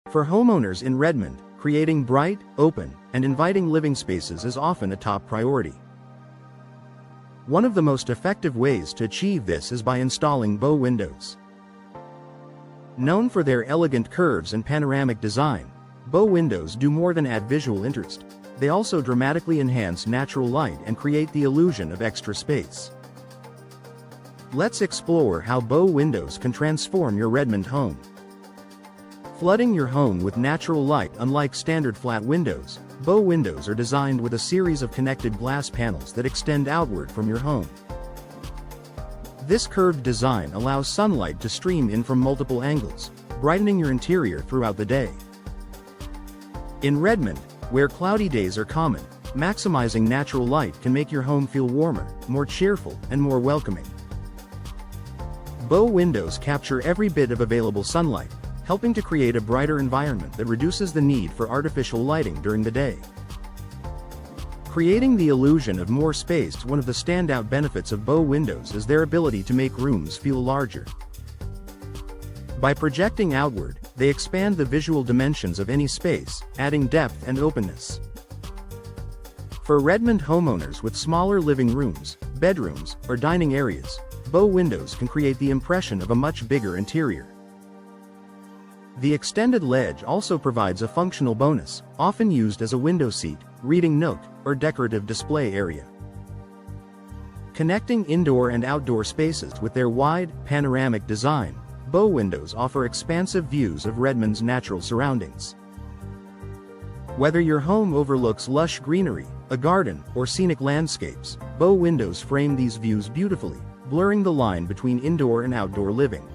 For homeowners in Redmond, creating bright, open, and inviting living spaces is often a top priority. One of the most effective ways to achieve this is by installing bow windows. Known for their elegant curves and panoramic design, bow windows do more than add visual interest. They also dramatically enhance natural light and create the illusion of extra space. Let's explore how bow windows can transform your Redmond home. Flooding your home with natural light. Unlike standard flat windows, bow windows are designed with a series of connected glass panels that extend outward from your home. This curved design allows sunlight to stream in from multiple angles, brightening your interior throughout the day. In Redmond, where cloudy days are common, maximizing natural light can make your home feel warmer, more cheerful, and more welcoming. Bow windows capture every bit of available sunlight, helping to create a brighter environment that reduces the need for artificial lighting during the day. Creating the illusion of more space. One of the standout benefits of bow windows is their ability to make rooms feel larger. By projecting outward, they expand the visual dimensions of any space, adding depth and openness. For Redmond homeowners with smaller living rooms, bedrooms, or dining areas, bow windows can create the impression of a much bigger interior. The extended ledge also provides a functional bonus, often used as a window seat, reading nook, or decorative display area. Connecting indoor and outdoor spaces with their wide, panoramic design, bow windows offer expansive views of Redmond's natural surroundings. Whether your home overlooks lush greenery, a garden, or scenic landscapes, bow windows frame these views beautifully, blurring the line between indoor and outdoor living.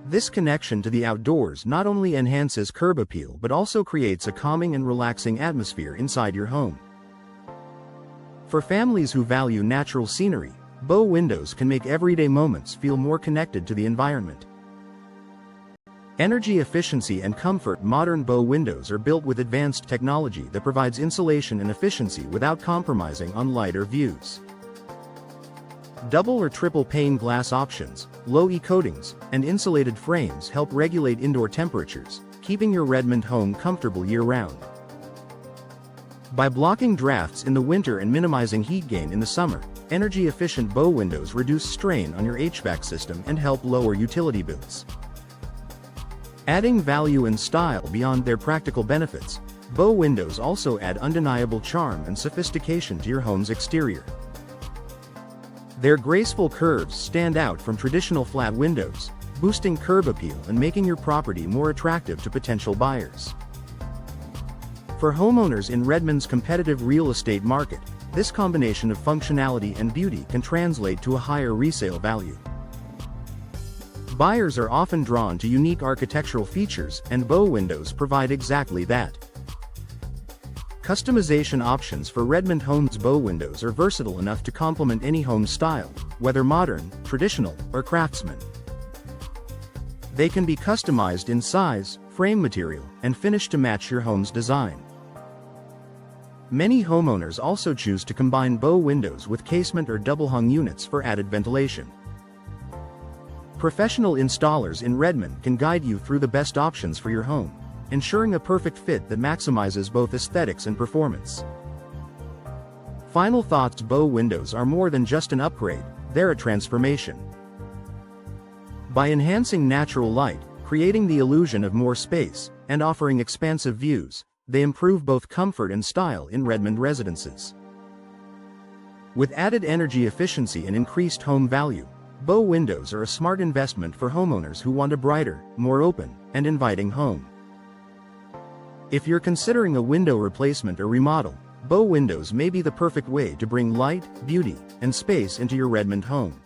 This connection to the outdoors not only enhances curb appeal but also creates a calming and relaxing atmosphere inside your home. For families who value natural scenery, bow windows can make everyday moments feel more connected to the environment. Energy efficiency and comfort. Modern bow windows are built with advanced technology that provides insulation and efficiency without compromising on light or views. Double or triple pane glass options, low E coatings, and insulated frames help regulate indoor temperatures, keeping your Redmond home comfortable year-round. By blocking drafts in the winter and minimizing heat gain in the summer, energy-efficient bow windows reduce strain on your HVAC system and help lower utility bills. Adding value and style beyond their practical benefits, bow windows also add undeniable charm and sophistication to your home's exterior. Their graceful curves stand out from traditional flat windows, boosting curb appeal and making your property more attractive to potential buyers. For homeowners in Redmond's competitive real estate market, this combination of functionality and beauty can translate to a higher resale value. Buyers are often drawn to unique architectural features, and bow windows provide exactly that. Customization options for Redmond homes. Bow windows are versatile enough to complement any home style, whether modern, traditional, or craftsman. They can be customized in size, frame material, and finish to match your home's design. Many homeowners also choose to combine bow windows with casement or double-hung units for added ventilation. Professional installers in Redmond can guide you through the best options for your home, ensuring a perfect fit that maximizes both aesthetics and performance. Final thoughts. Bow windows are more than just an upgrade, they're a transformation. By enhancing natural light, creating the illusion of more space, and offering expansive views, they improve both comfort and style in Redmond residences. With added energy efficiency and increased home value, bow windows are a smart investment for homeowners who want a brighter, more open, and inviting home. If you're considering a window replacement or remodel, bow windows may be the perfect way to bring light, beauty, and space into your Redmond home.